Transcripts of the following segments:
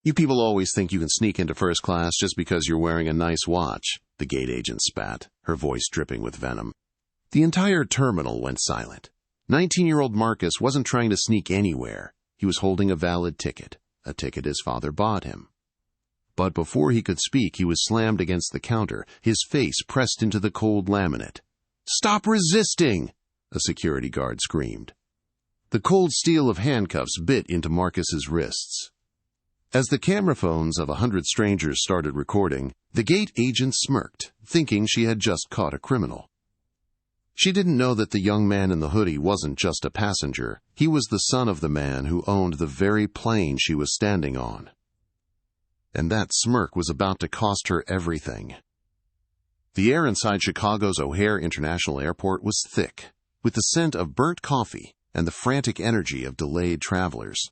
"You people always think you can sneak into first class just because you're wearing a nice watch," the gate agent spat, her voice dripping with venom. The entire terminal went silent. 19-year-old Marcus wasn't trying to sneak anywhere. He was holding a valid ticket, a ticket his father bought him. But before he could speak, he was slammed against the counter, his face pressed into the cold laminate. "Stop resisting!" a security guard screamed. The cold steel of handcuffs bit into Marcus's wrists. As the camera phones of 100 strangers started recording, the gate agent smirked, thinking she had just caught a criminal. She didn't know that the young man in the hoodie wasn't just a passenger. He was the son of the man who owned the very plane she was standing on. And that smirk was about to cost her everything. The air inside Chicago's O'Hare International Airport was thick, with the scent of burnt coffee and the frantic energy of delayed travelers.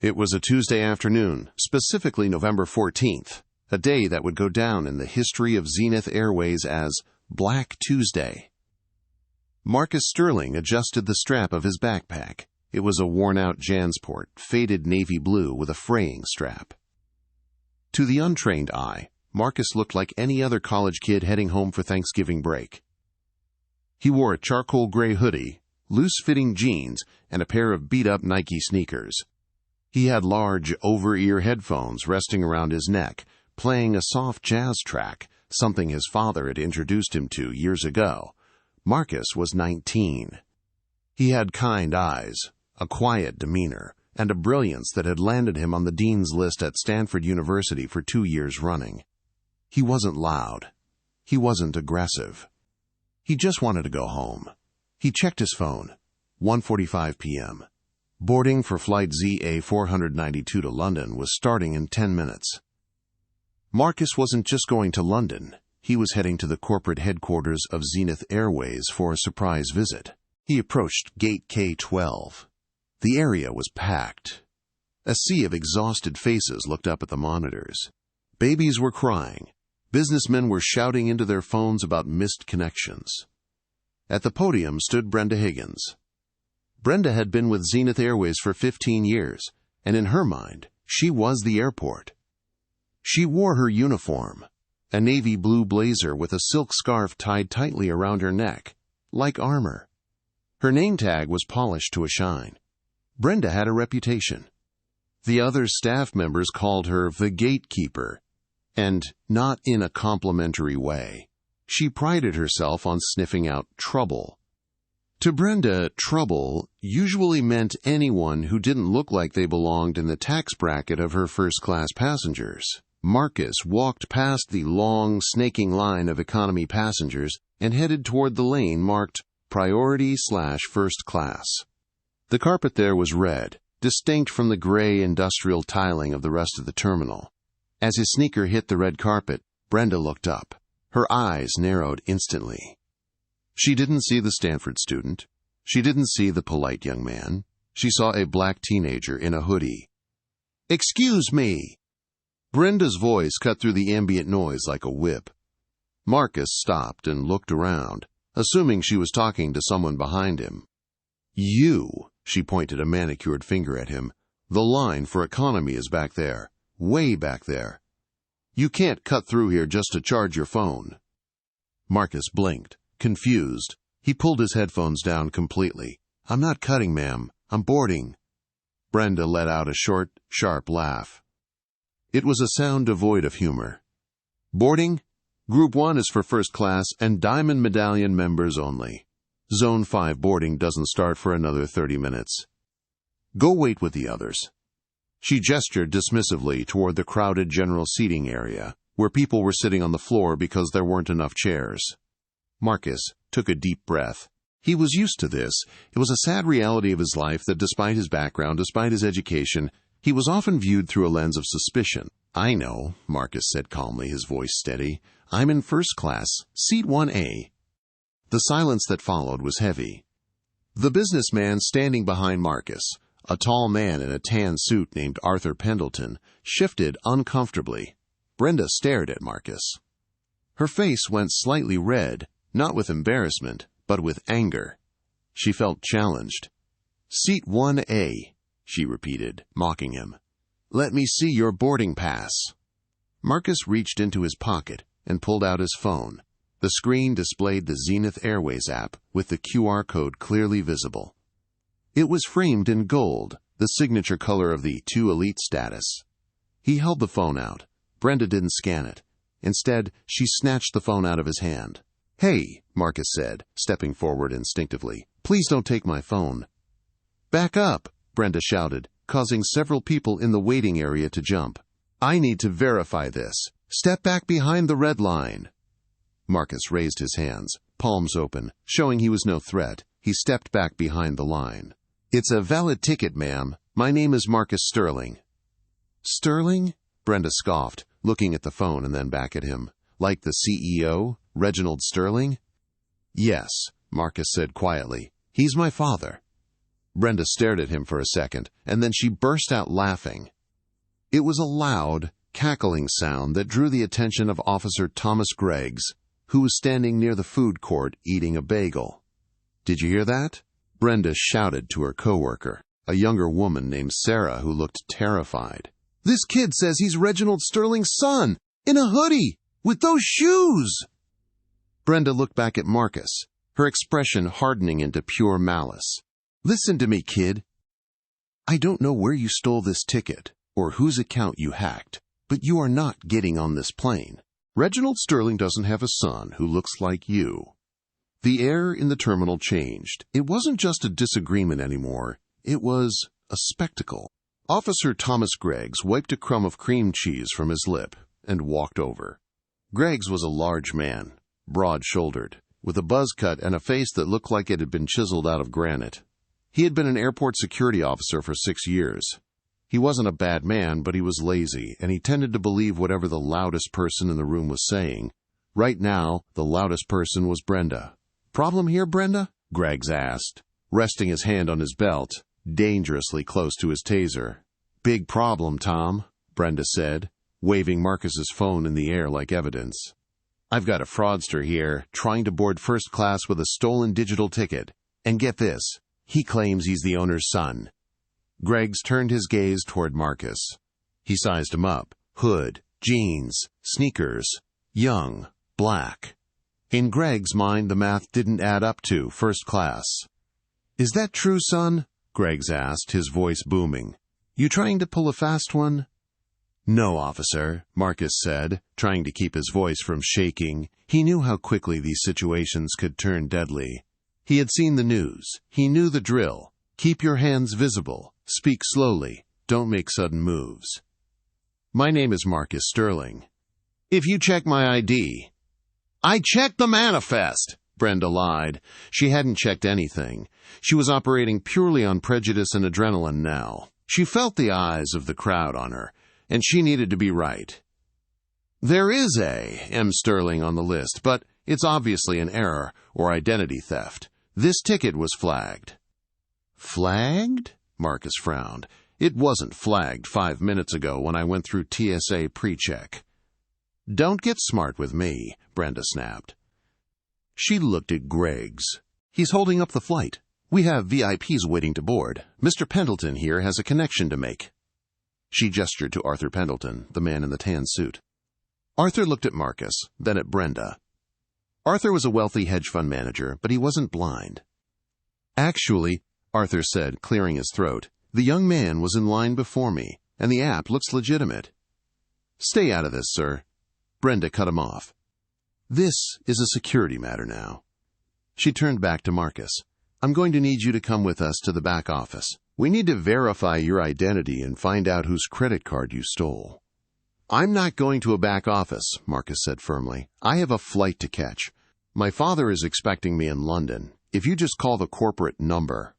It was a Tuesday afternoon, specifically November 14th, a day that would go down in the history of Zenith Airways as Black Tuesday. Marcus Sterling adjusted the strap of his backpack. It was a worn-out Jansport, faded navy blue with a fraying strap. To the untrained eye, Marcus looked like any other college kid heading home for Thanksgiving break. He wore a charcoal gray hoodie, loose-fitting jeans, and a pair of beat-up Nike sneakers. He had large, over-ear headphones resting around his neck, playing a soft jazz track, something his father had introduced him to years ago. Marcus was 19. He had kind eyes, a quiet demeanor, and a brilliance that had landed him on the dean's list at Stanford University for 2 years running. He wasn't loud. He wasn't aggressive. He just wanted to go home. He checked his phone. 1:45 p.m. Boarding for flight ZA 492 to London was starting in 10 minutes. Marcus wasn't just going to London. He was heading to the corporate headquarters of Zenith Airways for a surprise visit. He approached Gate K-12. The area was packed. A sea of exhausted faces looked up at the monitors. Babies were crying. Businessmen were shouting into their phones about missed connections. At the podium stood Brenda Higgins. Brenda had been with Zenith Airways for 15 years, and in her mind, she was the airport. She wore her uniform, a navy blue blazer with a silk scarf tied tightly around her neck, like armor. Her name tag was polished to a shine. Brenda had a reputation. The other staff members called her the gatekeeper, and not in a complimentary way. She prided herself on sniffing out trouble. To Brenda, trouble usually meant anyone who didn't look like they belonged in the tax bracket of her first-class passengers. Marcus walked past the long, snaking line of economy passengers and headed toward the lane marked Priority/First Class. The carpet there was red, distinct from the gray industrial tiling of the rest of the terminal. As his sneaker hit the red carpet, Brenda looked up. Her eyes narrowed instantly. She didn't see the Stanford student. She didn't see the polite young man. She saw a black teenager in a hoodie. "Excuse me!" Brenda's voice cut through the ambient noise like a whip. Marcus stopped and looked around, assuming she was talking to someone behind him. "You," she pointed a manicured finger at him. "The line for economy is back there, way back there. You can't cut through here just to charge your phone." Marcus blinked, confused. He pulled his headphones down completely. "I'm not cutting, ma'am. I'm boarding." Brenda let out a short, sharp laugh. It was a sound devoid of humor. "Boarding? Group 1 is for first class and Diamond Medallion members only. Zone 5 boarding doesn't start for another 30 minutes. Go wait with the others." She gestured dismissively toward the crowded general seating area, where people were sitting on the floor because there weren't enough chairs. Marcus took a deep breath. He was used to this. It was a sad reality of his life that despite his background, despite his education, he was often viewed through a lens of suspicion. "I know," Marcus said calmly, his voice steady. "I'm in first class, seat 1A. The silence that followed was heavy. The businessman standing behind Marcus, a tall man in a tan suit named Arthur Pendleton, shifted uncomfortably. Brenda stared at Marcus. Her face went slightly red, not with embarrassment, but with anger. She felt challenged. "Seat 1A," she repeated, mocking him. Let me see your boarding pass. Marcus reached into his pocket and pulled out his phone. The screen displayed the Zenith Airways app with the QR code clearly visible. It was framed in gold, the signature color of the 2 Elite status. He held the phone out. Brenda didn't scan it. Instead, she snatched the phone out of his hand. "Hey," Marcus said, stepping forward instinctively. "Please don't take my phone." "Back up," Brenda shouted, causing several people in the waiting area to jump. "I need to verify this. Step back behind the red line." Marcus raised his hands, palms open, showing he was no threat. He stepped back behind the line. "It's a valid ticket, ma'am. My name is Marcus Sterling." "Sterling?" Brenda scoffed, looking at the phone and then back at him. "Like the CEO, Reginald Sterling?" "Yes," Marcus said quietly. "He's my father." Brenda stared at him for a second, and then she burst out laughing. It was a loud, cackling sound that drew the attention of Officer Thomas Greggs, who was standing near the food court eating a bagel. "Did you hear that?" Brenda shouted to her coworker, a younger woman named Sarah who looked terrified. "This kid says he's Reginald Sterling's son, in a hoodie, with those shoes!" Brenda looked back at Marcus, her expression hardening into pure malice. "Listen to me, kid. I don't know where you stole this ticket, or whose account you hacked, but you are not getting on this plane. Reginald Sterling doesn't have a son who looks like you." The air in the terminal changed. It wasn't just a disagreement anymore. It was a spectacle. Officer Thomas Greggs wiped a crumb of cream cheese from his lip and walked over. Greggs was a large man, broad-shouldered, with a buzz cut and a face that looked like it had been chiseled out of granite. He had been an airport security officer for 6 years. He wasn't a bad man, but he was lazy, and he tended to believe whatever the loudest person in the room was saying. Right now, the loudest person was Brenda. "Problem here, Brenda?" Greggs asked, resting his hand on his belt, dangerously close to his taser. "Big problem, Tom," Brenda said, waving Marcus's phone in the air like evidence. "I've got a fraudster here, trying to board first class with a stolen digital ticket. And get this, he claims he's the owner's son." Greggs turned his gaze toward Marcus. He sized him up. Hood, jeans, sneakers, young, black. In Greg's mind, the math didn't add up to first class. "Is that true, son?" Greggs asked, his voice booming. "You trying to pull a fast one?" "No, officer," Marcus said, trying to keep his voice from shaking. He knew how quickly these situations could turn deadly. He had seen the news. He knew the drill. Keep your hands visible. Speak slowly. Don't make sudden moves. "My name is Marcus Sterling." "If you check my ID." "I checked the manifest," Brenda lied. She hadn't checked anything. She was operating purely on prejudice and adrenaline now. She felt the eyes of the crowd on her, and she needed to be right. "There is a M. Sterling on the list, but it's obviously an error or identity theft. This ticket was flagged." "Flagged?" Marcus frowned. "It wasn't flagged 5 minutes ago when I went through TSA pre-check." "Don't get smart with me," Brenda snapped. She looked at Greggs. "He's holding up the flight. We have VIPs waiting to board. Mr. Pendleton here has a connection to make." She gestured to Arthur Pendleton, the man in the tan suit. Arthur looked at Marcus, then at Brenda. Arthur was a wealthy hedge fund manager, but he wasn't blind. "Actually," Arthur said, clearing his throat, "the young man was in line before me, and the app looks legitimate." "Stay out of this, sir." Brenda cut him off. "This is a security matter now." She turned back to Marcus. "I'm going to need you to come with us to the back office. We need to verify your identity and find out whose credit card you stole." "I'm not going to a back office," Marcus said firmly. "I have a flight to catch. My father is expecting me in London. If you just call the corporate number."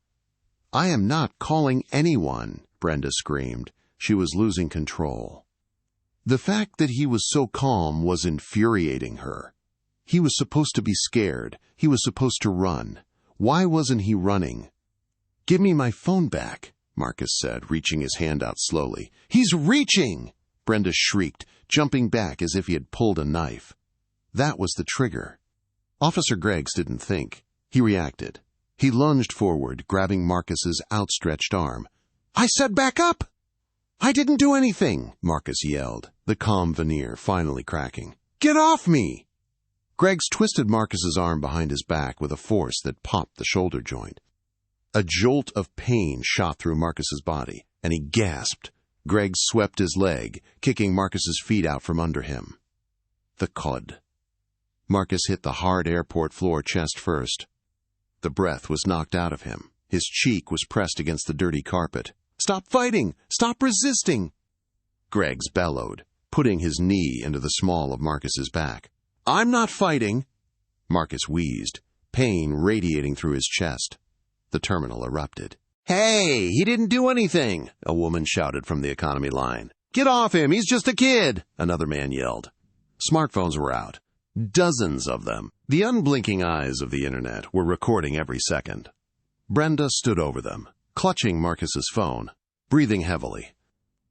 "I am not calling anyone," Brenda screamed. She was losing control. The fact that he was so calm was infuriating her. He was supposed to be scared. He was supposed to run. Why wasn't he running? "Give me my phone back," Marcus said, reaching his hand out slowly. "He's reaching!" Brenda shrieked, jumping back as if he had pulled a knife. That was the trigger. Officer Greggs didn't think. He reacted. He lunged forward, grabbing Marcus's outstretched arm. "I said back up!" "I didn't do anything," Marcus yelled, the calm veneer finally cracking. "Get off me!" Greggs twisted Marcus's arm behind his back with a force that popped the shoulder joint. A jolt of pain shot through Marcus's body, and he gasped. Greggs swept his leg, kicking Marcus's feet out from under him. The cud. Marcus hit the hard airport floor chest first. The breath was knocked out of him. His cheek was pressed against the dirty carpet. "Stop fighting! Stop resisting!" Greggs bellowed, putting his knee into the small of Marcus's back. "I'm not fighting!" Marcus wheezed, pain radiating through his chest. The terminal erupted. "Hey, he didn't do anything!" a woman shouted from the economy line. "Get off him! He's just a kid!" another man yelled. Smartphones were out. Dozens of them. The unblinking eyes of the internet were recording every second. Brenda stood over them, clutching Marcus's phone, breathing heavily.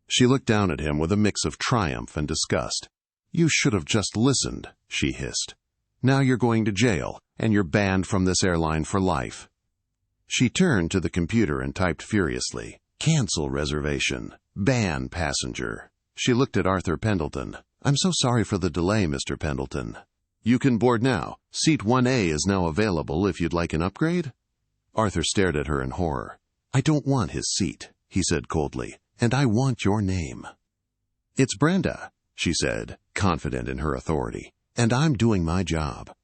She looked down at him with a mix of triumph and disgust. "You should have just listened," she hissed. "Now you're going to jail, and you're banned from this airline for life." She turned to the computer and typed furiously, "Cancel reservation. Ban passenger." She looked at Arthur Pendleton. "I'm so sorry for the delay, Mr. Pendleton. You can board now. Seat 1A is now available if you'd like an upgrade." Arthur stared at her in horror. "I don't want his seat," he said coldly, "and I want your name." "It's Brenda," she said, confident in her authority, "and I'm doing my job."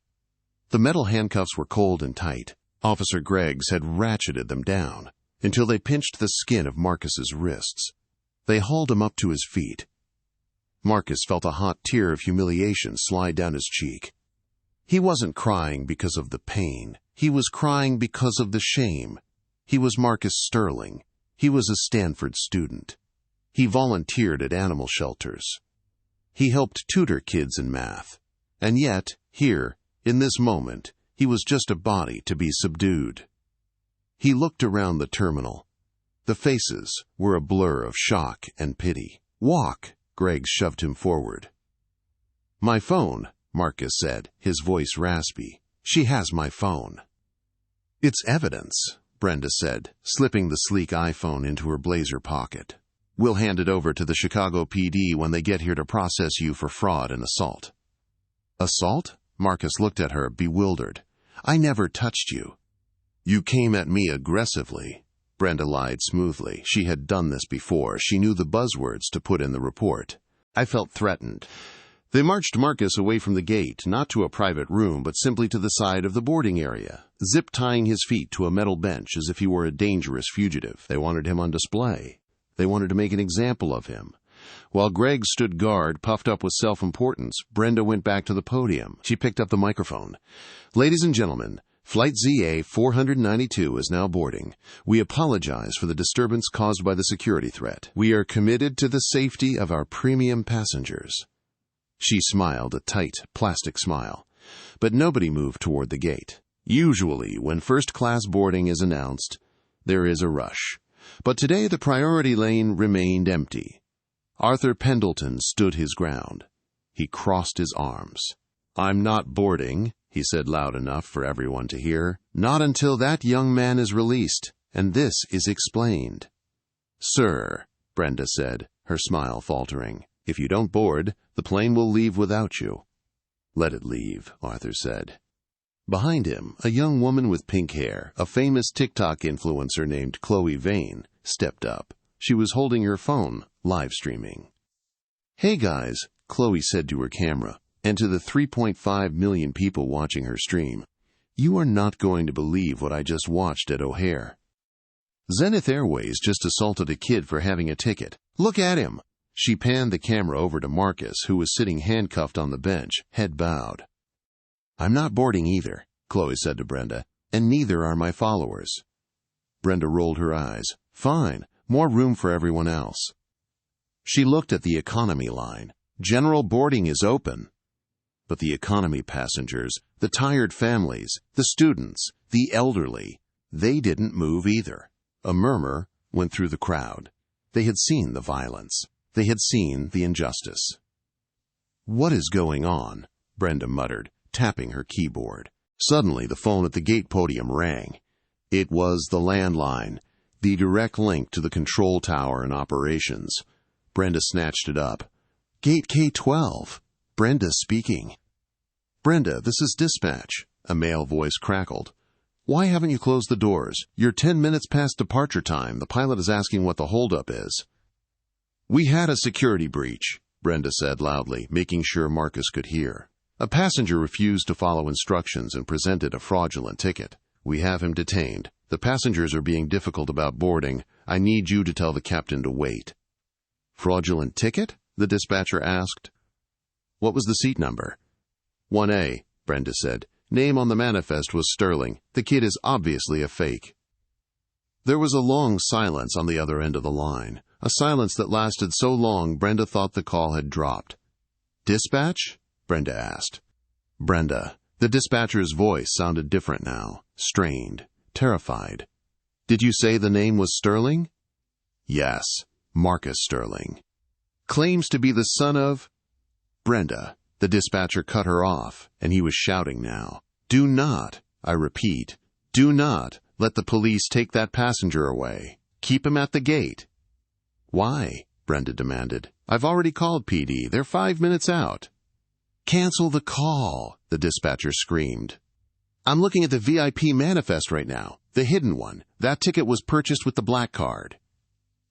The metal handcuffs were cold and tight. Officer Greggs had ratcheted them down until they pinched the skin of Marcus's wrists. They hauled him up to his feet. Marcus felt a hot tear of humiliation slide down his cheek. He wasn't crying because of the pain. He was crying because of the shame. He was Marcus Sterling. He was a Stanford student. He volunteered at animal shelters. He helped tutor kids in math. And yet, here, in this moment, he was just a body to be subdued. He looked around the terminal. The faces were a blur of shock and pity. "Walk!" Greggs shoved him forward. "My phone," Marcus said, his voice raspy. "She has my phone." "It's evidence," Brenda said, slipping the sleek iPhone into her blazer pocket. "We'll hand it over to the Chicago PD when they get here to process you for fraud and assault." "Assault?" Marcus looked at her, bewildered. "I never touched you." "You came at me aggressively." Brenda lied smoothly. She had done this before. She knew the buzzwords to put in the report. "I felt threatened." They marched Marcus away from the gate, not to a private room, but simply to the side of the boarding area, zip-tying his feet to a metal bench as if he were a dangerous fugitive. They wanted him on display. They wanted to make an example of him. While Greggs stood guard, puffed up with self-importance, Brenda went back to the podium. She picked up the microphone. "Ladies and gentlemen, Flight ZA 492 is now boarding. We apologize for the disturbance caused by the security threat. We are committed to the safety of our premium passengers." She smiled, a tight, plastic smile. But nobody moved toward the gate. Usually, when first-class boarding is announced, there is a rush. But today the priority lane remained empty. Arthur Pendleton stood his ground. He crossed his arms. "I'm not boarding," he said loud enough for everyone to hear. "Not until that young man is released, and this is explained." "Sir," Brenda said, her smile faltering, "if you don't board, the plane will leave without you." "Let it leave," Arthur said. Behind him, a young woman with pink hair, a famous TikTok influencer named Chloe Vane, stepped up. She was holding her phone, live streaming. "Hey guys," Chloe said to her camera, and to the 3.5 million people watching her stream. "You are not going to believe what I just watched at O'Hare. Zenith Airways just assaulted a kid for having a ticket. Look at him." She panned the camera over to Marcus, who was sitting handcuffed on the bench, head bowed. "I'm not boarding either," Chloe said to Brenda, "and neither are my followers." Brenda rolled her eyes. "Fine, more room for everyone else." She looked at the economy line. General boarding is open. But the economy passengers, the tired families, the students, the elderly, they didn't move either. A murmur went through the crowd. They had seen the violence. They had seen the injustice. "What is going on?" Brenda muttered, tapping her keyboard. Suddenly, the phone at the gate podium rang. It was the landline, the direct link to the control tower and operations. Brenda snatched it up. Gate K-12. Brenda speaking. Brenda, this is dispatch. A male voice crackled. Why haven't you closed the doors? You're 10 minutes past departure time. The pilot is asking what the holdup is. We had a security breach, Brenda said loudly, making sure Marcus could hear. A passenger refused to follow instructions and presented a fraudulent ticket. We have him detained. The passengers are being difficult about boarding. I need you to tell the captain to wait. Fraudulent ticket? The dispatcher asked. What was the seat number? 1A, Brenda said. Name on the manifest was Sterling. The kid is obviously a fake. There was a long silence on the other end of the line, a silence that lasted so long Brenda thought the call had dropped. Dispatch? Brenda asked. Brenda. The dispatcher's voice sounded different now, strained, terrified. Did you say the name was Sterling? Yes, Marcus Sterling. Claims to be the son of... Brenda. The dispatcher cut her off, and he was shouting now. Do not, I repeat, do not let the police take that passenger away. Keep him at the gate. Why? Brenda demanded. I've already called PD. They're 5 minutes out. Cancel the call, the dispatcher screamed. I'm looking at the VIP manifest right now, the hidden one. That ticket was purchased with the black card.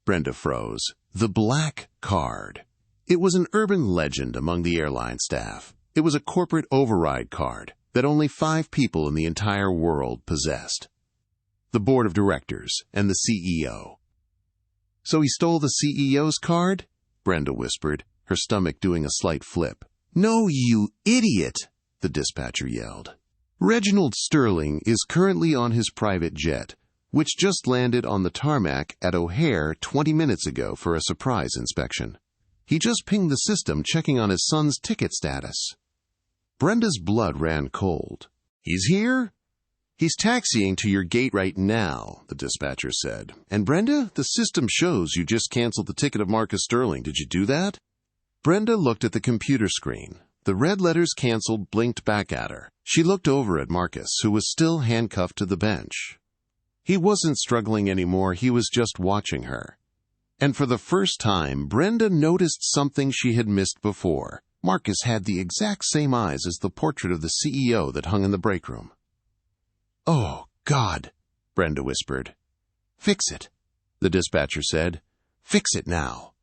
Brenda froze. The black card. It was an urban legend among the airline staff. It was a corporate override card that only 5 people in the entire world possessed. The board of directors and the CEO. So he stole the CEO's card? Brenda whispered, her stomach doing a slight flip. No, you idiot, the dispatcher yelled. Reginald Sterling is currently on his private jet, which just landed on the tarmac at O'Hare 20 minutes ago for a surprise inspection. He just pinged the system checking on his son's ticket status. Brenda's blood ran cold. He's here? He's taxiing to your gate right now, the dispatcher said. And Brenda, the system shows you just canceled the ticket of Marcus Sterling. Did you do that? Brenda looked at the computer screen. The red letters canceled blinked back at her. She looked over at Marcus, who was still handcuffed to the bench. He wasn't struggling anymore. He was just watching her. And for the first time, Brenda noticed something she had missed before. Marcus had the exact same eyes as the portrait of the CEO that hung in the break room. Oh, God, Brenda whispered. Fix it, the dispatcher said. Fix it now.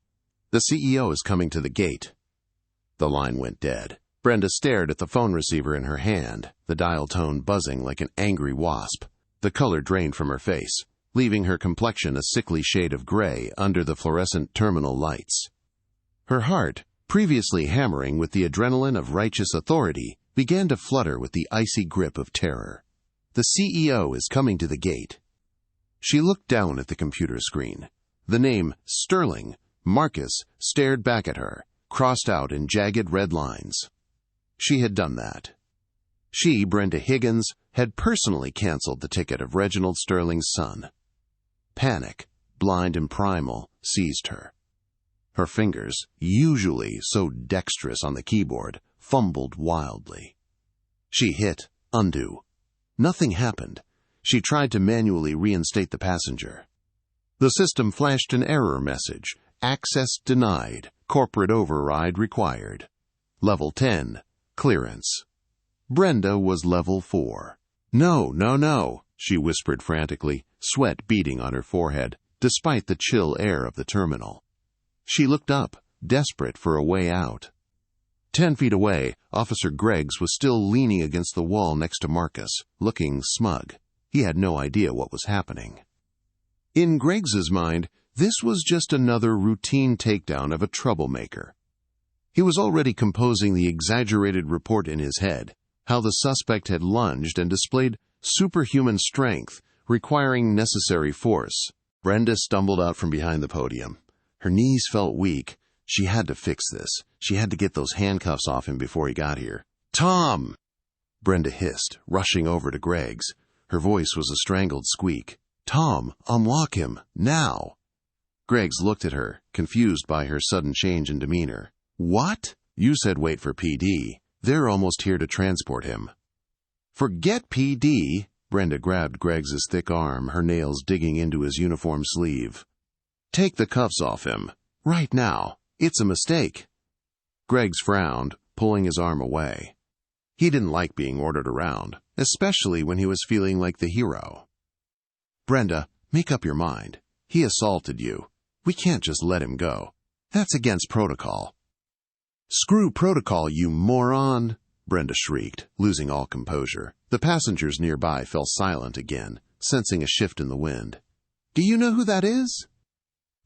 The CEO is coming to the gate. The line went dead. Brenda stared at the phone receiver in her hand, the dial tone buzzing like an angry wasp. The color drained from her face, leaving her complexion a sickly shade of gray under the fluorescent terminal lights. Her heart, previously hammering with the adrenaline of righteous authority, began to flutter with the icy grip of terror. The CEO is coming to the gate. She looked down at the computer screen. The name Sterling, Marcus, stared back at her, crossed out in jagged red lines. She had done that. She, Brenda Higgins, had personally canceled the ticket of Reginald Sterling's son. Panic, blind and primal, seized her. Her fingers, usually so dexterous on the keyboard, fumbled wildly. She hit undo. Nothing happened. She tried to manually reinstate the passenger. The system flashed an error message. Access denied. Corporate override required. Level 10. Clearance. Brenda was level 4. No, she whispered frantically, sweat beading on her forehead, despite the chill air of the terminal. She looked up, desperate for a way out. 10 feet away, Officer Greggs was still leaning against the wall next to Marcus, looking smug. He had no idea what was happening. In Greggs's mind, this was just another routine takedown of a troublemaker. He was already composing the exaggerated report in his head, how the suspect had lunged and displayed superhuman strength, requiring necessary force. Brenda stumbled out from behind the podium. Her knees felt weak. She had to fix this. She had to get those handcuffs off him before he got here. Tom! Brenda hissed, rushing over to Greggs. Her voice was a strangled squeak. Tom, unlock him, now! Greggs looked at her, confused by her sudden change in demeanor. What? You said wait for PD. They're almost here to transport him. Forget PD. Brenda grabbed Greggs's thick arm, her nails digging into his uniform sleeve. Take the cuffs off him. Right now. It's a mistake. Greggs frowned, pulling his arm away. He didn't like being ordered around, especially when he was feeling like the hero. Brenda, make up your mind. He assaulted you. We can't just let him go. That's against protocol. Screw protocol, you moron! Brenda shrieked, losing all composure. The passengers nearby fell silent again, sensing a shift in the wind. Do you know who that is?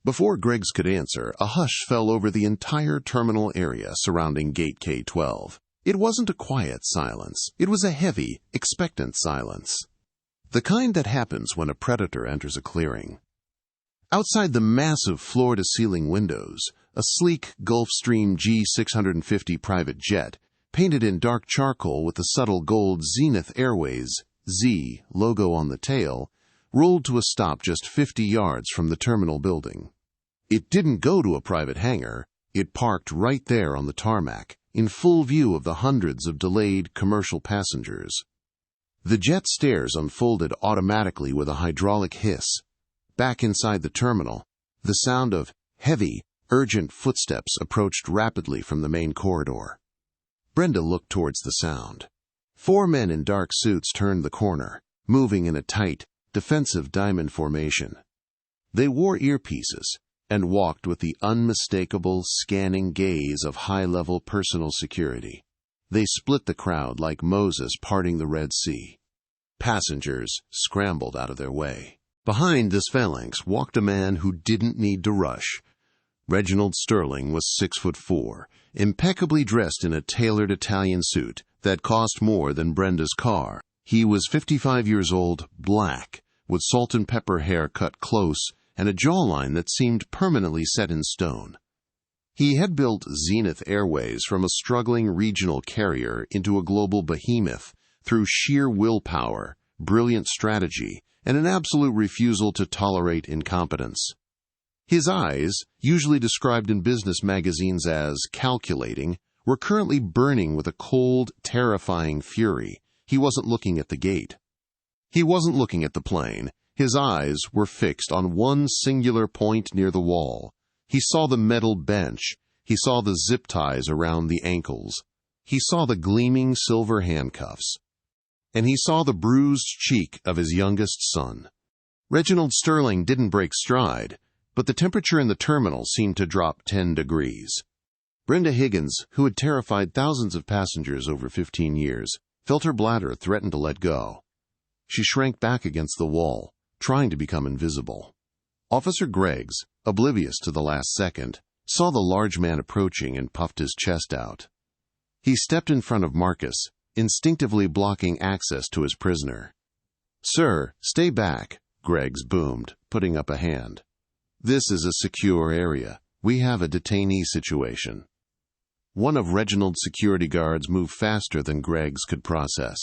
Before Greggs could answer, a hush fell over the entire terminal area surrounding Gate K-12. It wasn't a quiet silence. It was a heavy, expectant silence. The kind that happens when a predator enters a clearing. Outside the massive floor-to-ceiling windows, a sleek Gulfstream G650 private jet, painted in dark charcoal with the subtle gold Zenith Airways Z logo on the tail, rolled to a stop just 50 yards from the terminal building. It didn't go to a private hangar. It parked right there on the tarmac, in full view of the hundreds of delayed commercial passengers. The jet stairs unfolded automatically with a hydraulic hiss. Back inside the terminal, the sound of heavy, urgent footsteps approached rapidly from the main corridor. Brenda looked towards the sound. 4 men in dark suits turned the corner, moving in a tight, defensive diamond formation. They wore earpieces and walked with the unmistakable, scanning gaze of high-level personal security. They split the crowd like Moses parting the Red Sea. Passengers scrambled out of their way. Behind this phalanx walked a man who didn't need to rush. Reginald Sterling was 6'4", impeccably dressed in a tailored Italian suit that cost more than Brenda's car. He was 55 years old, black, with salt and pepper hair cut close and a jawline that seemed permanently set in stone. He had built Zenith Airways from a struggling regional carrier into a global behemoth through sheer willpower, brilliant strategy, and an absolute refusal to tolerate incompetence. His eyes, usually described in business magazines as calculating, were currently burning with a cold, terrifying fury. He wasn't looking at the gate. He wasn't looking at the plane. His eyes were fixed on one singular point near the wall. He saw the metal bench. He saw the zip ties around the ankles. He saw the gleaming silver handcuffs. And he saw the bruised cheek of his youngest son. Reginald Sterling didn't break stride, but the temperature in the terminal seemed to drop 10 degrees. Brenda Higgins, who had terrified thousands of passengers over 15 years, felt her bladder threaten to let go. She shrank back against the wall, trying to become invisible. Officer Greggs, oblivious to the last second, saw the large man approaching and puffed his chest out. He stepped in front of Marcus, instinctively blocking access to his prisoner. "Sir, stay back," Greggs boomed, putting up a hand. "This is a secure area. We have a detainee situation." One of Reginald's security guards moved faster than Greggs could process.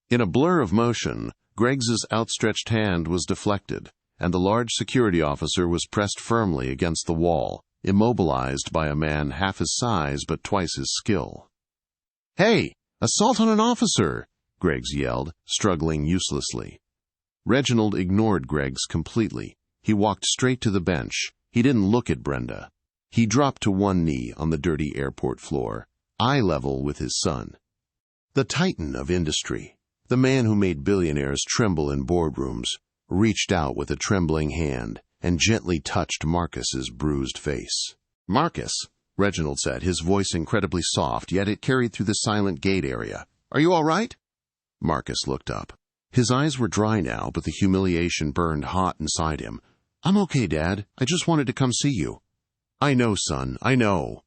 In a blur of motion, Greggs's outstretched hand was deflected, and the large security officer was pressed firmly against the wall, immobilized by a man half his size but twice his skill. "Hey! Assault on an officer!" Greggs yelled, struggling uselessly. Reginald ignored Greggs completely. He walked straight to the bench. He didn't look at Brenda. He dropped to one knee on the dirty airport floor, eye level with his son. The titan of industry, the man who made billionaires tremble in boardrooms, reached out with a trembling hand and gently touched Marcus's bruised face. "Marcus," Reginald said, his voice incredibly soft, yet it carried through the silent gate area. "Are you all right?" Marcus looked up. His eyes were dry now, but the humiliation burned hot inside him. "I'm okay, Dad. I just wanted to come see you." "I know, son, I know."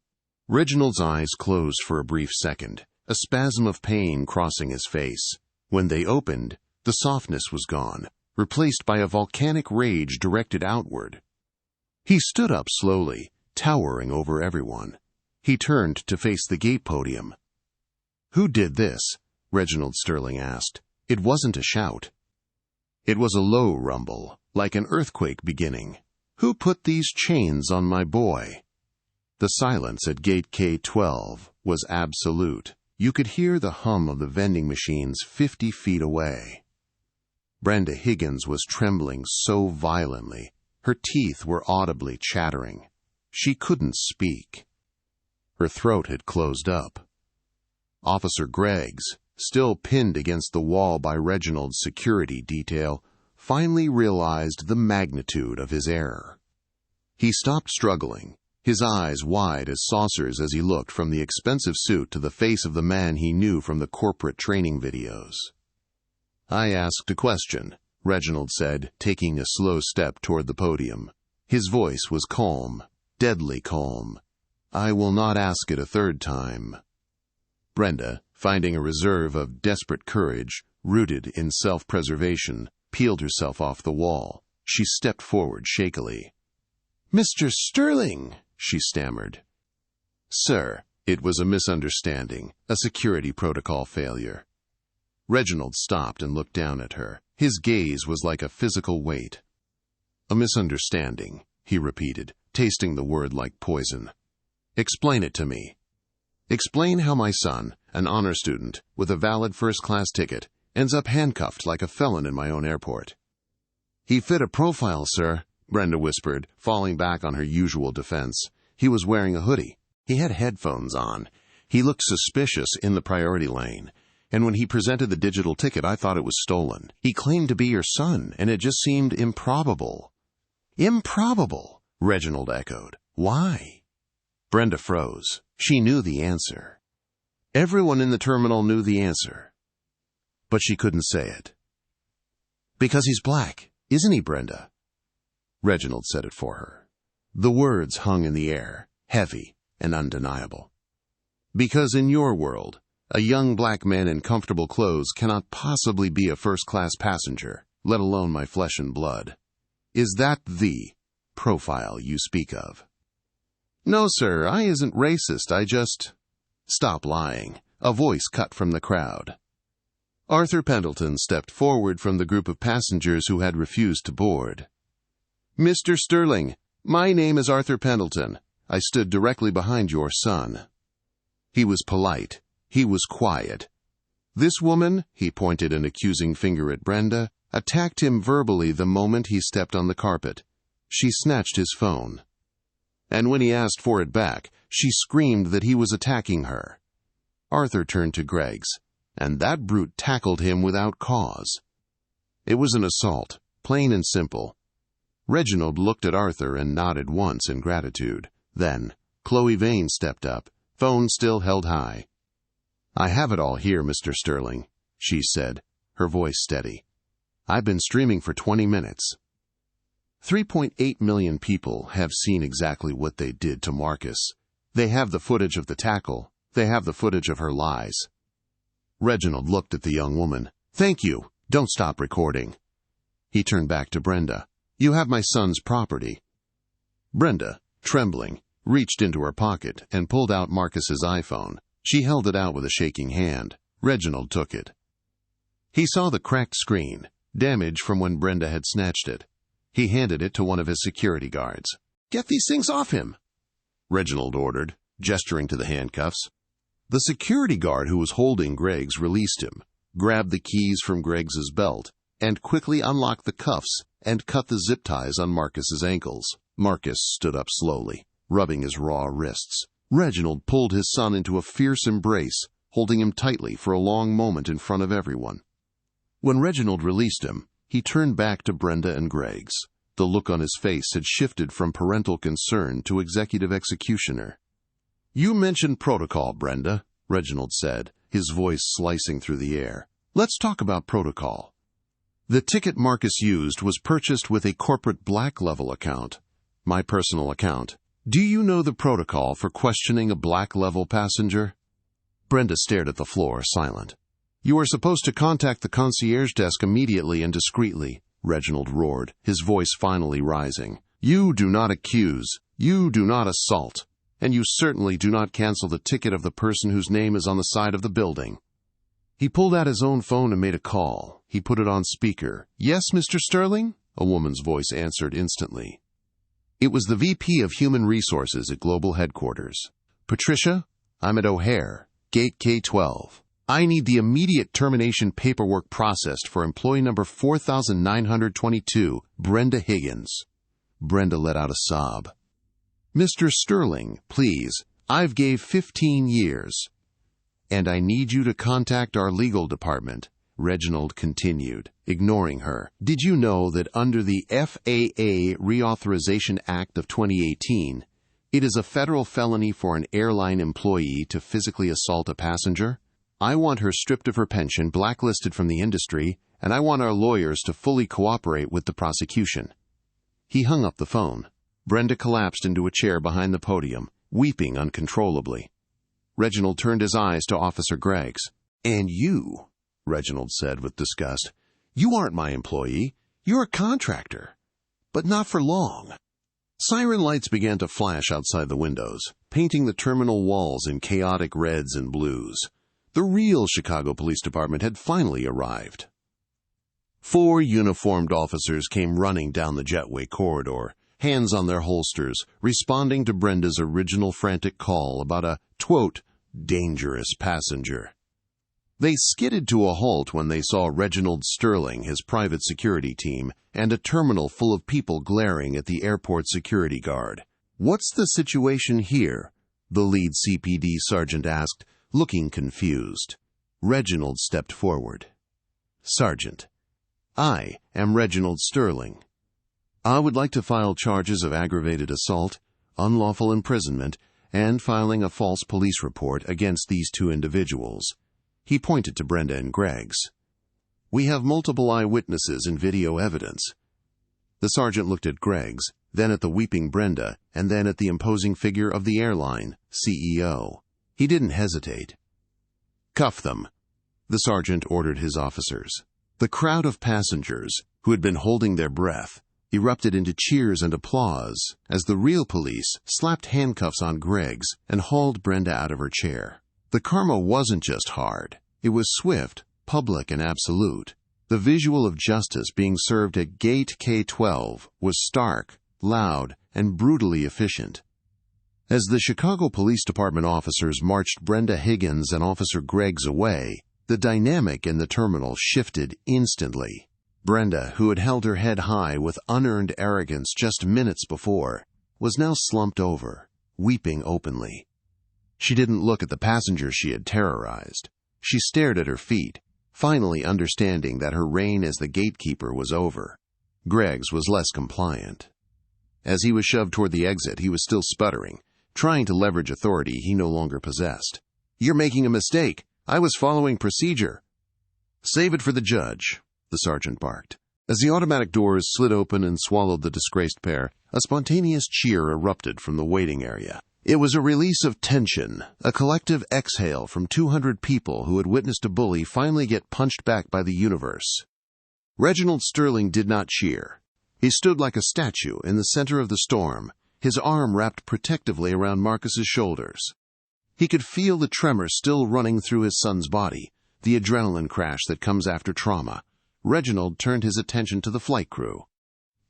Reginald's eyes closed for a brief second, a spasm of pain crossing his face. When they opened, the softness was gone, replaced by a volcanic rage directed outward. He stood up slowly, towering over everyone. He turned to face the gate podium. "Who did this?" Reginald Sterling asked. It wasn't a shout. It was a low rumble, like an earthquake beginning. "Who put these chains on my boy?" The silence at gate K-12 was absolute. You could hear the hum of the vending machines 50 feet away. Brenda Higgins was trembling so violently, her teeth were audibly chattering. She couldn't speak. Her throat had closed up. Officer Greggs, still pinned against the wall by Reginald's security detail, finally realized the magnitude of his error. He stopped struggling, his eyes wide as saucers as he looked from the expensive suit to the face of the man he knew from the corporate training videos. "I asked a question," Reginald said, taking a slow step toward the podium. His voice was calm, deadly calm. "I will not ask it a third time." Brenda, finding a reserve of desperate courage, rooted in self-preservation, peeled herself off the wall. She stepped forward shakily. "Mr. Sterling," she stammered. "Sir, it was a misunderstanding, a security protocol failure." Reginald stopped and looked down at her. His gaze was like a physical weight. "A misunderstanding," he repeated, tasting the word like poison. "Explain it to me. Explain how my son, an honor student with a valid first-class ticket, ends up handcuffed like a felon in my own airport." "He fit a profile, sir," Brenda whispered, falling back on her usual defense. "He was wearing a hoodie. He had headphones on. He looked suspicious in the priority lane. And when he presented the digital ticket, I thought it was stolen. He claimed to be your son, and it just seemed improbable." "Improbable," Reginald echoed. "Why?" Brenda froze. She knew the answer. Everyone in the terminal knew the answer. But she couldn't say it. "Because he's black, isn't he, Brenda?" Reginald said it for her. The words hung in the air, heavy and undeniable. "Because in your world, a young black man in comfortable clothes cannot possibly be a first-class passenger, let alone my flesh and blood. Is that the profile you speak of?" "No, sir, I isn't racist, I just—" "Stop lying," a voice cut from the crowd. Arthur Pendleton stepped forward from the group of passengers who had refused to board. "Mr. Sterling, my name is Arthur Pendleton. I stood directly behind your son." He was polite. He was quiet. This woman, he pointed an accusing finger at Brenda, attacked him verbally the moment he stepped on the carpet. She snatched his phone. And when he asked for it back, she screamed that he was attacking her. Arthur turned to Greggs, and that brute tackled him without cause. It was an assault, plain and simple. Reginald looked at Arthur and nodded once in gratitude. Then, Chloe Vane stepped up, phone still held high. "I have it all here, Mr. Sterling," she said, her voice steady. "I've been streaming for 20 minutes. 3.8 million people have seen exactly what they did to Marcus. They have the footage of the tackle. They have the footage of her lies." Reginald looked at the young woman. "Thank you. Don't stop recording." He turned back to Brenda. "You have my son's property." Brenda, trembling, reached into her pocket and pulled out Marcus's iPhone. She held it out with a shaking hand. Reginald took it. He saw the cracked screen, damage from when Brenda had snatched it. He handed it to one of his security guards. "Get these things off him," Reginald ordered, gesturing to the handcuffs. The security guard who was holding Greggs released him, grabbed the keys from Greggs's belt, and quickly unlocked the cuffs and cut the zip ties on Marcus's ankles. Marcus stood up slowly, rubbing his raw wrists. Reginald pulled his son into a fierce embrace, holding him tightly for a long moment in front of everyone. When Reginald released him, he turned back to Brenda and Greggs. The look on his face had shifted from parental concern to executive executioner. "You mentioned protocol, Brenda," Reginald said, his voice slicing through the air. "Let's talk about protocol. The ticket Marcus used was purchased with a corporate black level account, my personal account. Do you know the protocol for questioning a black level passenger?" Brenda stared at the floor, silent. "You are supposed to contact the concierge desk immediately and discreetly," Reginald roared, his voice finally rising. "You do not accuse. You do not assault. And you certainly do not cancel the ticket of the person whose name is on the side of the building." He pulled out his own phone and made a call. He put it on speaker. "Yes, Mr. Sterling?" a woman's voice answered instantly. It was the VP of Human Resources at Global Headquarters. "Patricia, I'm at O'Hare, Gate K-12. I need the immediate termination paperwork processed for employee number 4922, Brenda Higgins." Brenda let out a sob. "Mr. Sterling, please, I've gave 15 years. And I need you to contact our legal department," Reginald continued, ignoring her. "Did you know that under the FAA Reauthorization Act of 2018, it is a federal felony for an airline employee to physically assault a passenger? I want her stripped of her pension, blacklisted from the industry, and I want our lawyers to fully cooperate with the prosecution." He hung up the phone. Brenda collapsed into a chair behind the podium, weeping uncontrollably. Reginald turned his eyes to Officer Greggs. "And you," Reginald said with disgust, "you aren't my employee. You're a contractor. But not for long." Siren lights began to flash outside the windows, painting the terminal walls in chaotic reds and blues. The real Chicago Police Department had finally arrived. 4 uniformed officers came running down the jetway corridor, hands on their holsters, responding to Brenda's original frantic call about a, quote, dangerous passenger. They skidded to a halt when they saw Reginald Sterling, his private security team, and a terminal full of people glaring at the airport security guard. "What's the situation here?" the lead CPD sergeant asked, looking confused. Reginald stepped forward. "Sergeant, I am Reginald Sterling. I would like to file charges of aggravated assault, unlawful imprisonment, and filing a false police report against these 2 individuals." He pointed to Brenda and Greggs. "We have multiple eyewitnesses and video evidence." The sergeant looked at Greggs, then at the weeping Brenda, and then at the imposing figure of the airline CEO. He didn't hesitate. "Cuff them," the sergeant ordered his officers. The crowd of passengers, who had been holding their breath, erupted into cheers and applause as the real police slapped handcuffs on Greggs and hauled Brenda out of her chair. The karma wasn't just hard. It was swift, public, and absolute. The visual of justice being served at Gate K-12 was stark, loud, and brutally efficient. As the Chicago Police Department officers marched Brenda Higgins and Officer Greggs away, the dynamic in the terminal shifted instantly. Brenda, who had held her head high with unearned arrogance just minutes before, was now slumped over, weeping openly. She didn't look at the passengers she had terrorized. She stared at her feet, finally understanding that her reign as the gatekeeper was over. Greggs was less compliant. As he was shoved toward the exit, he was still sputtering, trying to leverage authority he no longer possessed. "You're making a mistake. I was following procedure." "Save it for the judge," the sergeant barked. As the automatic doors slid open and swallowed the disgraced pair, a spontaneous cheer erupted from the waiting area. It was a release of tension, a collective exhale from 200 people who had witnessed a bully finally get punched back by the universe. Reginald Sterling did not cheer. He stood like a statue in the center of the storm, his arm wrapped protectively around Marcus's shoulders. He could feel the tremor still running through his son's body, the adrenaline crash that comes after trauma. Reginald turned his attention to the flight crew.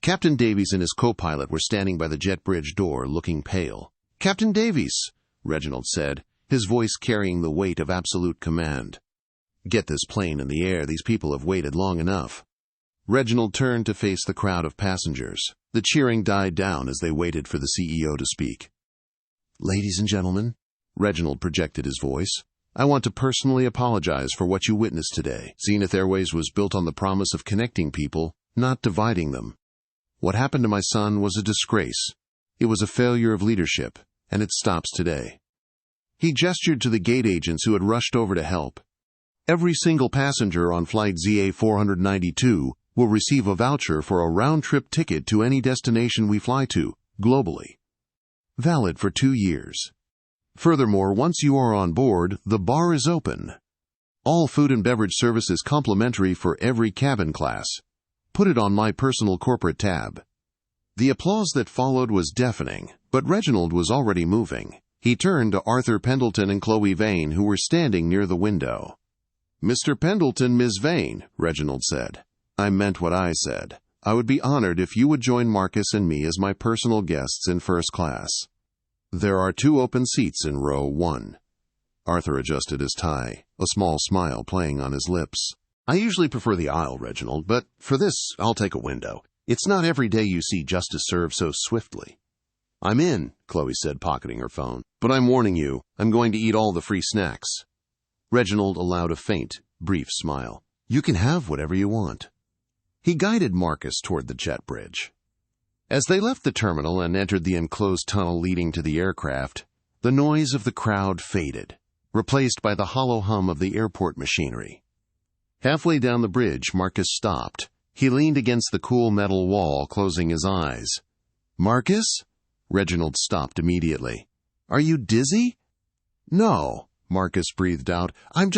Captain Davies and his co-pilot were standing by the jet bridge door, looking pale. "Captain Davies," Reginald said, his voice carrying the weight of absolute command. "Get this plane in the air. These people have waited long enough." Reginald turned to face the crowd of passengers. The cheering died down as they waited for the CEO to speak. "Ladies and gentlemen," Reginald projected his voice, "I want to personally apologize for what you witnessed today. Zenith Airways was built on the promise of connecting people, not dividing them. What happened to my son was a disgrace. It was a failure of leadership, and it stops today." He gestured to the gate agents who had rushed over to help. "Every single passenger on flight ZA 492 will receive a voucher for a round-trip ticket to any destination we fly to, globally. Valid for 2 years. Furthermore, once you are on board, the bar is open. All food and beverage services complimentary for every cabin class. Put it on my personal corporate tab." The applause that followed was deafening, but Reginald was already moving. He turned to Arthur Pendleton and Chloe Vane, who were standing near the window. "Mr. Pendleton, Ms. Vane," Reginald said. "I meant what I said. I would be honored if you would join Marcus and me as my personal guests in first class. There are 2 open seats in row 1. Arthur adjusted his tie, a small smile playing on his lips. "I usually prefer the aisle, Reginald, but for this, I'll take a window. It's not every day you see justice served so swiftly." "I'm in," Chloe said, pocketing her phone. "But I'm warning you, I'm going to eat all the free snacks." Reginald allowed a faint, brief smile. "You can have whatever you want." He guided Marcus toward the jet bridge. As they left the terminal and entered the enclosed tunnel leading to the aircraft, the noise of the crowd faded, replaced by the hollow hum of the airport machinery. Halfway down the bridge, Marcus stopped. He leaned against the cool metal wall, closing his eyes. "Marcus?" Reginald stopped immediately. "Are you dizzy?" "No," Marcus breathed out. I'm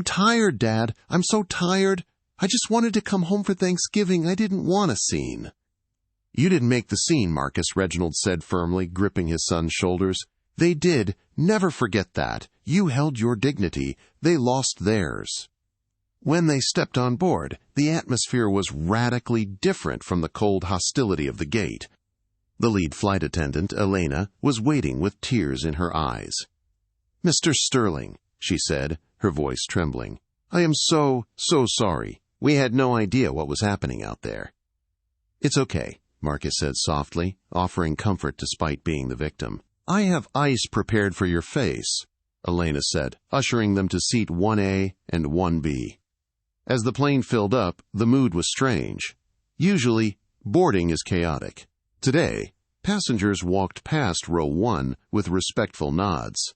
tired, Dad. I'm so tired. I just wanted to come home for Thanksgiving. I didn't want a scene." "You didn't make the scene, Marcus," Reginald said firmly, gripping his son's shoulders. "They did. Never forget that. You held your dignity. They lost theirs." When they stepped on board, the atmosphere was radically different from the cold hostility of the gate. The lead flight attendant, Elena, was waiting with tears in her eyes. "Mr. Sterling," she said, her voice trembling, "I am so sorry. We had no idea what was happening out there." "It's okay," Marcus said softly, offering comfort despite being the victim. "I have ice prepared for your face," Elena said, ushering them to seat 1A and 1B. As the plane filled up, the mood was strange. Usually, boarding is chaotic. Today, passengers walked past row 1 with respectful nods.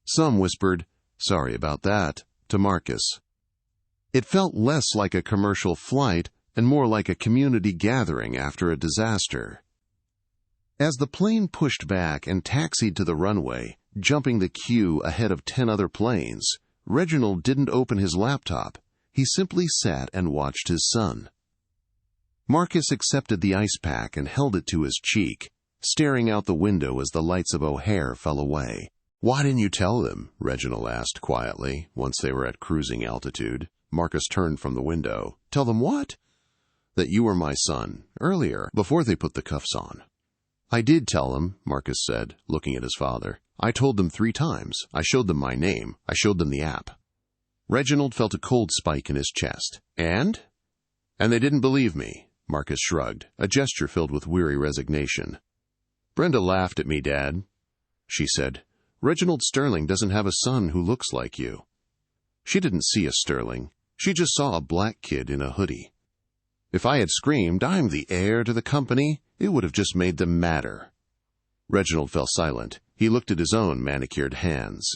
Some whispered, "Sorry about that," to Marcus. It felt less like a commercial flight and more like a community gathering after a disaster. As the plane pushed back and taxied to the runway, jumping the queue ahead of 10 other planes, Reginald didn't open his laptop. He simply sat and watched his son. Marcus accepted the ice pack and held it to his cheek, staring out the window as the lights of O'Hare fell away. "Why didn't you tell them?" Reginald asked quietly, once they were at cruising altitude. Marcus turned from the window. "Tell them what?" "That you were my son, earlier, before they put the cuffs on." "I did tell them," Marcus said, looking at his father. "I told them 3 times. I showed them my name. I showed them the app." Reginald felt a cold spike in his chest. "And?" "And they didn't believe me," Marcus shrugged, a gesture filled with weary resignation. "Brenda laughed at me, Dad." She said, "Reginald Sterling doesn't have a son who looks like you." She didn't see a Sterling. She just saw a black kid in a hoodie. If I had screamed, "I'm the heir to the company," it would have just made them madder. Reginald fell silent. He looked at his own manicured hands.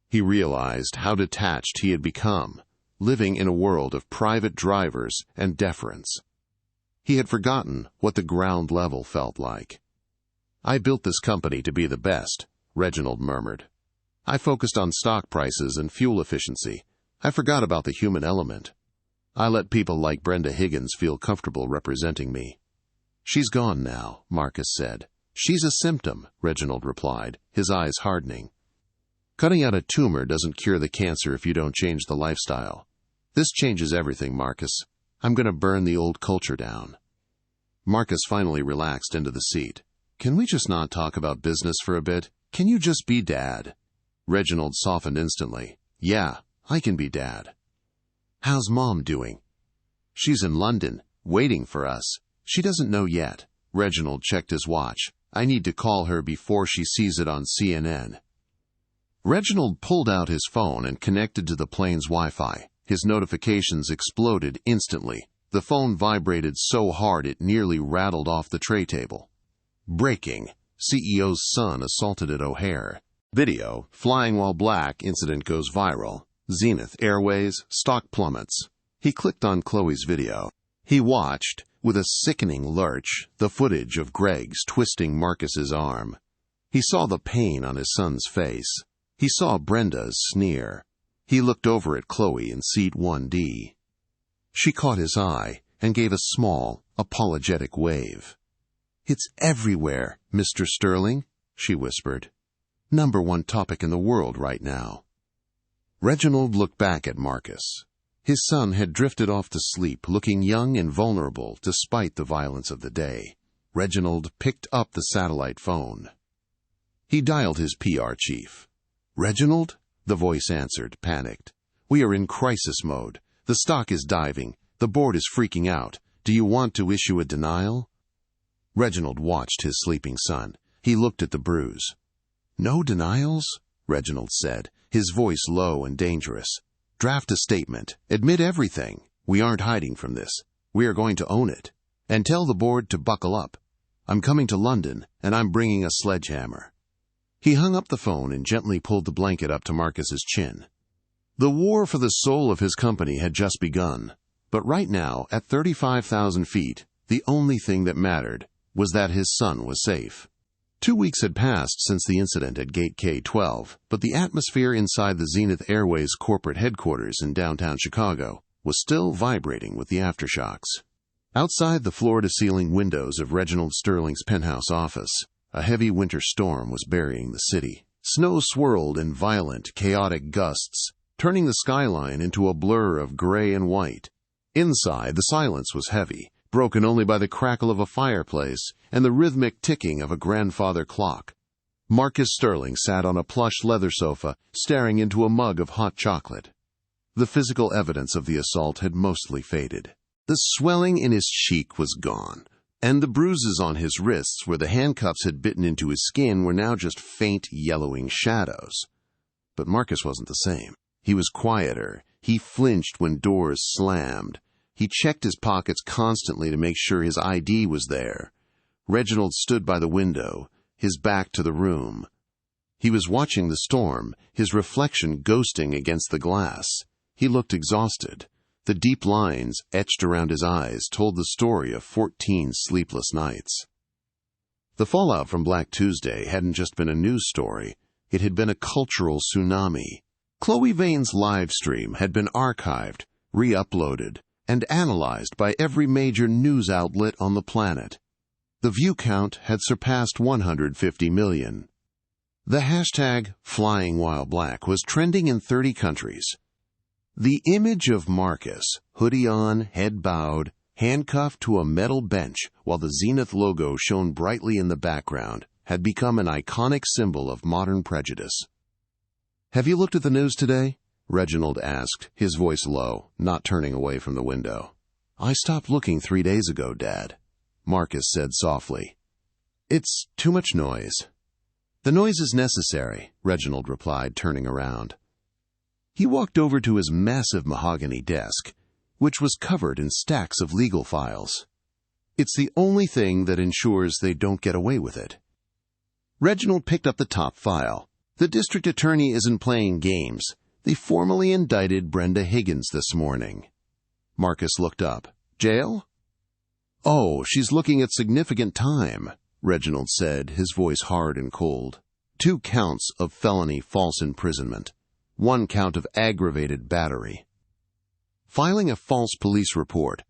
He realized how detached he had become, living in a world of private drivers and deference. He had forgotten what the ground level felt like. "I built this company to be the best," Reginald murmured. "I focused on stock prices and fuel efficiency. I forgot about the human element. I let people like Brenda Higgins feel comfortable representing me." "She's gone now," Marcus said. "She's a symptom," Reginald replied, his eyes hardening. "Cutting out a tumor doesn't cure the cancer if you don't change the lifestyle. This changes everything, Marcus. I'm going to burn the old culture down." Marcus finally relaxed into the seat. "Can we just not talk about business for a bit? Can you just be Dad?" Reginald softened instantly. "Yeah, I can be Dad." "How's Mom doing?" "She's in London, waiting for us. She doesn't know yet." Reginald checked his watch. "I need to call her before she sees it on CNN." Reginald pulled out his phone and connected to the plane's Wi-Fi. His notifications exploded instantly. The phone vibrated so hard it nearly rattled off the tray table. Breaking. CEO's son assaulted at O'Hare. Video. Flying while black. Incident goes viral. Zenith Airways. Stock plummets. He clicked on Chloe's video. He watched, with a sickening lurch, the footage of Greg's twisting Marcus's arm. He saw the pain on his son's face. He saw Brenda's sneer. He looked over at Chloe in seat 1D. She caught his eye and gave a small, apologetic wave. "It's everywhere, Mr. Sterling," she whispered. "#1 topic in the world right now." Reginald looked back at Marcus. His son had drifted off to sleep, looking young and vulnerable despite the violence of the day. Reginald picked up the satellite phone. He dialed his PR chief. "Reginald?" the voice answered, panicked. "We are in crisis mode. The stock is diving. The board is freaking out. Do you want to issue a denial?" Reginald watched his sleeping son. He looked at the bruise. "No denials?" Reginald said, his voice low and dangerous. "Draft a statement. Admit everything. We aren't hiding from this. We are going to own it. And tell the board to buckle up. I'm coming to London, and I'm bringing a sledgehammer." He hung up the phone and gently pulled the blanket up to Marcus's chin. The war for the soul of his company had just begun, but right now, at 35,000 feet, the only thing that mattered was that his son was safe. 2 weeks had passed since the incident at Gate K-12, but the atmosphere inside the Zenith Airways corporate headquarters in downtown Chicago was still vibrating with the aftershocks. Outside the floor-to-ceiling windows of Reginald Sterling's penthouse office, a heavy winter storm was burying the city. Snow swirled in violent, chaotic gusts, turning the skyline into a blur of gray and white. Inside, the silence was heavy, broken only by the crackle of a fireplace and the rhythmic ticking of a grandfather clock. Marcus Sterling sat on a plush leather sofa, staring into a mug of hot chocolate. The physical evidence of the assault had mostly faded. The swelling in his cheek was gone, and the bruises on his wrists where the handcuffs had bitten into his skin were now just faint yellowing shadows. But Marcus wasn't the same. He was quieter. He flinched when doors slammed. He checked his pockets constantly to make sure his ID was there. Reginald stood by the window, his back to the room. He was watching the storm, his reflection ghosting against the glass. He looked exhausted. The deep lines etched around his eyes told the story of 14 sleepless nights. The fallout from Black Tuesday hadn't just been a news story. It had been a cultural tsunami. Chloe Vane's live stream had been archived, re-uploaded, and analyzed by every major news outlet on the planet. The view count had surpassed 150 million. The hashtag #FlyingWhileBlack was trending in 30 countries. The image of Marcus, hoodie on, head bowed, handcuffed to a metal bench while the Zenith logo shone brightly in the background, had become an iconic symbol of modern prejudice. "Have you looked at the news today?" Reginald asked, his voice low, not turning away from the window. "I stopped looking 3 days ago, Dad," Marcus said softly. "It's too much noise." "The noise is necessary," Reginald replied, turning around. He walked over to his massive mahogany desk, which was covered in stacks of legal files. "It's the only thing that ensures they don't get away with it." Reginald picked up the top file. "The district attorney isn't playing games. They formally indicted Brenda Higgins this morning." Marcus looked up. "Jail?" "Oh, she's looking at significant time," Reginald said, his voice hard and cold. 2 counts of felony false imprisonment. 1 count of aggravated battery. Filing a false police report.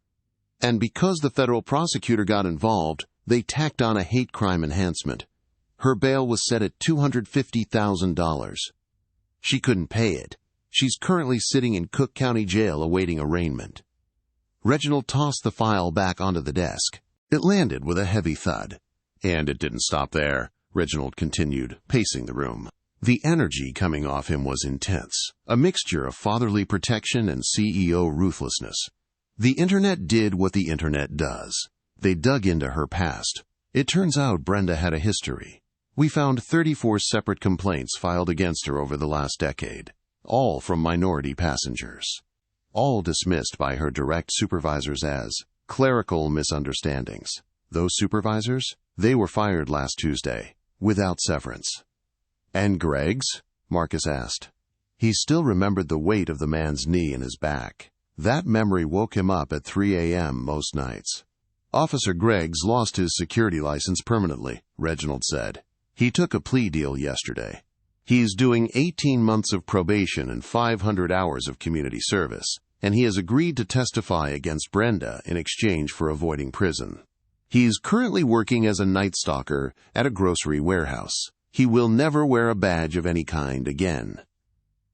And because the federal prosecutor got involved, they tacked on a hate crime enhancement. Her bail was set at $250,000. She couldn't pay it. She's currently sitting in Cook County Jail awaiting arraignment. Reginald tossed the file back onto the desk. It landed with a heavy thud. "And it didn't stop there," Reginald continued, pacing the room. The energy coming off him was intense, a mixture of fatherly protection and CEO ruthlessness. The Internet did what the Internet does. They dug into her past. It turns out Brenda had a history. We found 34 separate complaints filed against her over the last decade, all from minority passengers, all dismissed by her direct supervisors as clerical misunderstandings. Those supervisors, they were fired last Tuesday, without severance. "And Greg's?" Marcus asked. He still remembered the weight of the man's knee in his back. That memory woke him up at 3 a.m. most nights. "Officer Greg's lost his security license permanently," Reginald said. "He took a plea deal yesterday. He's doing 18 months of probation and 500 hours of community service, and he has agreed to testify against Brenda in exchange for avoiding prison. He's currently working as a night stalker at a grocery warehouse. He will never wear a badge of any kind again."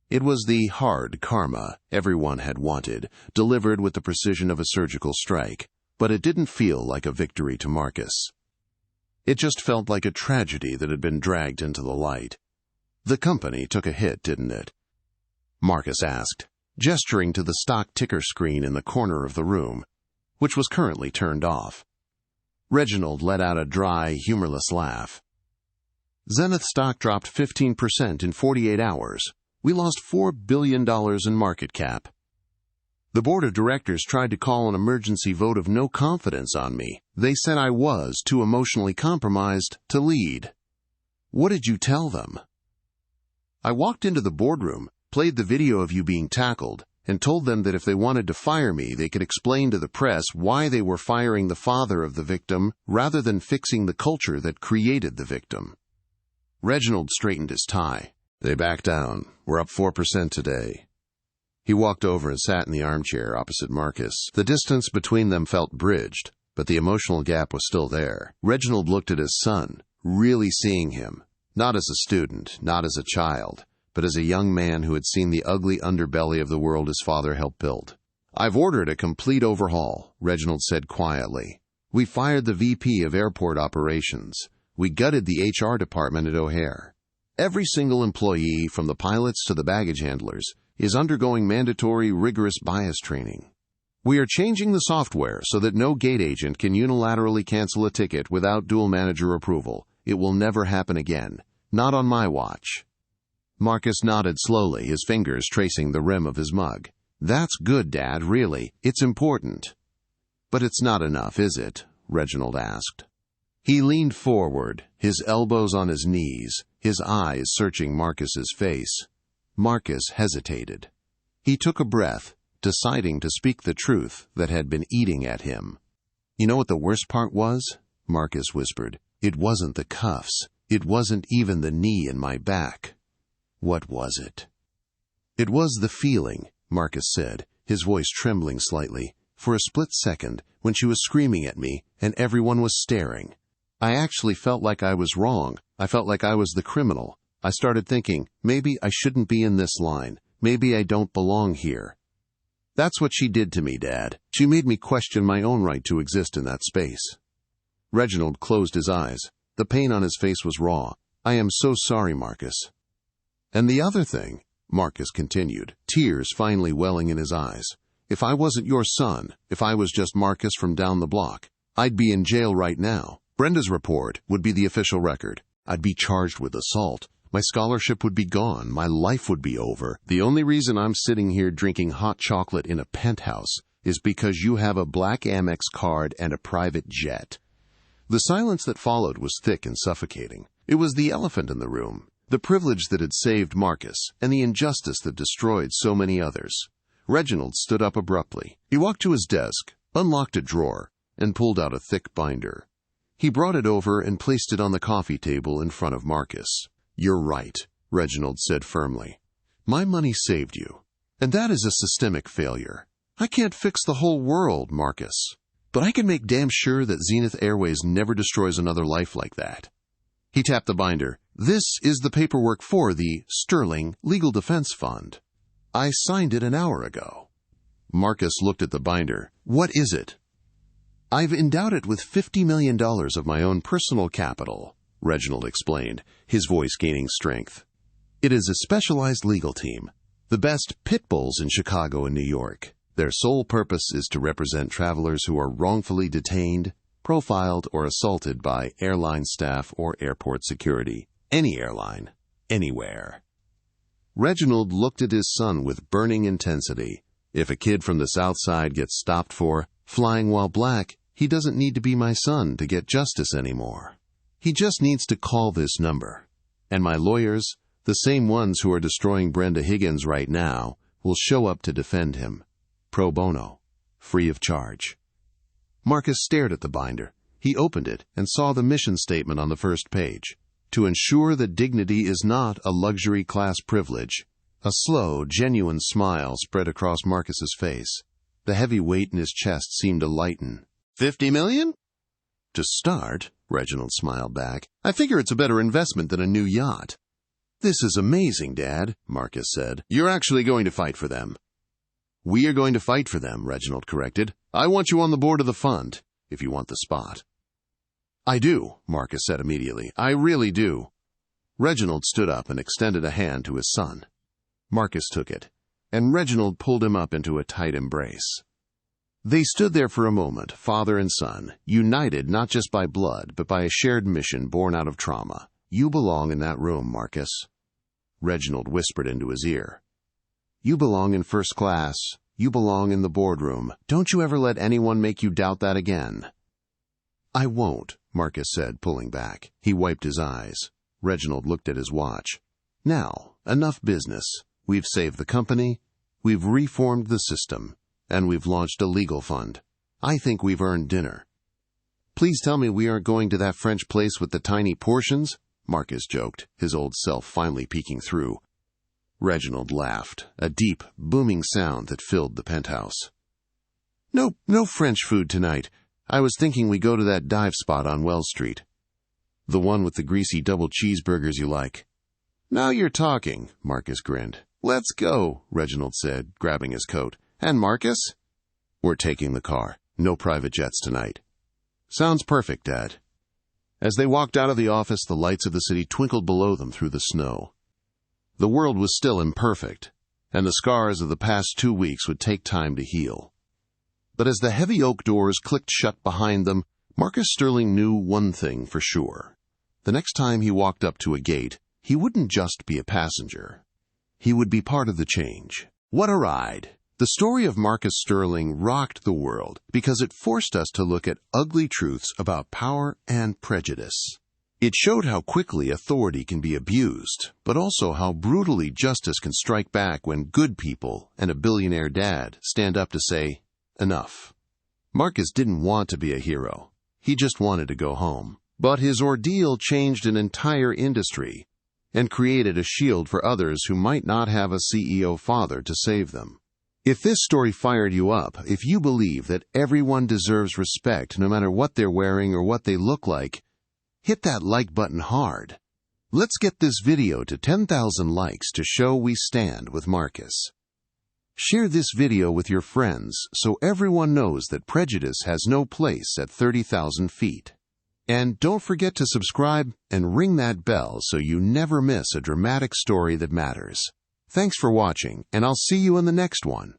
It was the hard karma everyone had wanted, delivered with the precision of a surgical strike, but it didn't feel like a victory to Marcus. It just felt like a tragedy that had been dragged into the light. "The company took a hit, didn't it?" Marcus asked, gesturing to the stock ticker screen in the corner of the room, which was currently turned off. Reginald let out a dry, humorless laugh. Zenith stock dropped 15% in 48 hours. We lost $4 billion in market cap. The board of directors tried to call an emergency vote of no confidence on me. They said I was too emotionally compromised to lead. What did you tell them? I walked into the boardroom, played the video of you being tackled, and told them that if they wanted to fire me, they could explain to the press why they were firing the father of the victim rather than fixing the culture that created the victim. Reginald straightened his tie. They backed down. We're up 4% today. He walked over and sat in the armchair opposite Marcus. The distance between them felt bridged, but the emotional gap was still there. Reginald looked at his son, really seeing him, not as a student, not as a child, but as a young man who had seen the ugly underbelly of the world his father helped build. I've ordered a complete overhaul, Reginald said quietly. We fired the VP of Airport Operations. We gutted the HR department at O'Hare. Every single employee, from the pilots to the baggage handlers, is undergoing mandatory, rigorous bias training. We are changing the software so that no gate agent can unilaterally cancel a ticket without dual manager approval. It will never happen again. Not on my watch. Marcus nodded slowly, his fingers tracing the rim of his mug. That's good, Dad, really. It's important. But it's not enough, is it? Reginald asked. He leaned forward, his elbows on his knees, his eyes searching Marcus's face. Marcus hesitated. He took a breath, deciding to speak the truth that had been eating at him. You know what the worst part was? Marcus whispered. It wasn't the cuffs. It wasn't even the knee in my back. What was it? It was the feeling, Marcus said, his voice trembling slightly. For a split second, when she was screaming at me and everyone was staring, I actually felt like I was wrong. I felt like I was the criminal. I started thinking, maybe I shouldn't be in this line. Maybe I don't belong here. That's what she did to me, Dad. She made me question my own right to exist in that space. Reginald closed his eyes. The pain on his face was raw. I am so sorry, Marcus. And the other thing, Marcus continued, tears finally welling in his eyes. If I wasn't your son, if I was just Marcus from down the block, I'd be in jail right now. Brenda's report would be the official record. I'd be charged with assault. My scholarship would be gone. My life would be over. The only reason I'm sitting here drinking hot chocolate in a penthouse is because you have a black Amex card and a private jet. The silence that followed was thick and suffocating. It was the elephant in the room, the privilege that had saved Marcus, and the injustice that destroyed so many others. Reginald stood up abruptly. He walked to his desk, unlocked a drawer, and pulled out a thick binder. He brought it over and placed it on the coffee table in front of Marcus. You're right, Reginald said firmly. My money saved you, and that is a systemic failure. I can't fix the whole world, Marcus, but I can make damn sure that Zenith Airways never destroys another life like that. He tapped the binder. This is the paperwork for the Sterling Legal Defense Fund. I signed it an hour ago. Marcus looked at the binder. What is it? I've endowed it with $50 million of my own personal capital, Reginald explained, his voice gaining strength. It is a specialized legal team, the best pit bulls in Chicago and New York. Their sole purpose is to represent travelers who are wrongfully detained, profiled, or assaulted by airline staff or airport security. Any airline, anywhere. Reginald looked at his son with burning intensity. If a kid from the South Side gets stopped for flying while black, he doesn't need to be my son to get justice anymore. He just needs to call this number. And my lawyers, the same ones who are destroying Brenda Higgins right now, will show up to defend him. Pro bono. Free of charge. Marcus stared at the binder. He opened it and saw the mission statement on the first page. To ensure that dignity is not a luxury class privilege. A slow, genuine smile spread across Marcus's face. The heavy weight in his chest seemed to lighten. $50 million? To start, Reginald smiled back. I figure it's a better investment than a new yacht. This is amazing, Dad, Marcus said. You're actually going to fight for them. We are going to fight for them, Reginald corrected. I want you on the board of the fund, if you want the spot. I do, Marcus said immediately. I really do. Reginald stood up and extended a hand to his son. Marcus took it, and Reginald pulled him up into a tight embrace. They stood there for a moment, father and son, united not just by blood, but by a shared mission born out of trauma. You belong in that room, Marcus. Reginald whispered into his ear. You belong in first class. You belong in the boardroom. Don't you ever let anyone make you doubt that again. I won't, Marcus said, pulling back. He wiped his eyes. Reginald looked at his watch. Now, enough business. We've saved the company, we've reformed the system, and we've launched a legal fund. I think we've earned dinner. Please tell me we aren't going to that French place with the tiny portions, Marcus joked, his old self finally peeking through. Reginald laughed, a deep, booming sound that filled the penthouse. No French food tonight. I was thinking we go to that dive spot on Wells Street. The one with the greasy double cheeseburgers you like. Now you're talking, Marcus grinned. Let's go, Reginald said, grabbing his coat. And Marcus? We're taking the car. No private jets tonight. Sounds perfect, Dad. As they walked out of the office, the lights of the city twinkled below them through the snow. The world was still imperfect, and the scars of the past 2 weeks would take time to heal. But as the heavy oak doors clicked shut behind them, Marcus Sterling knew one thing for sure. The next time he walked up to a gate, he wouldn't just be a passenger. He would be part of the change. What a ride! The story of Marcus Sterling rocked the world because it forced us to look at ugly truths about power and prejudice. It showed how quickly authority can be abused, but also how brutally justice can strike back when good people and a billionaire dad stand up to say, enough. Marcus didn't want to be a hero. He just wanted to go home. But his ordeal changed an entire industry and created a shield for others who might not have a CEO father to save them. If this story fired you up, if you believe that everyone deserves respect no matter what they're wearing or what they look like, hit that like button hard. Let's get this video to 10,000 likes to show we stand with Marcus. Share this video with your friends so everyone knows that prejudice has no place at 30,000 feet. And don't forget to subscribe and ring that bell so you never miss a dramatic story that matters. Thanks for watching, and I'll see you in the next one.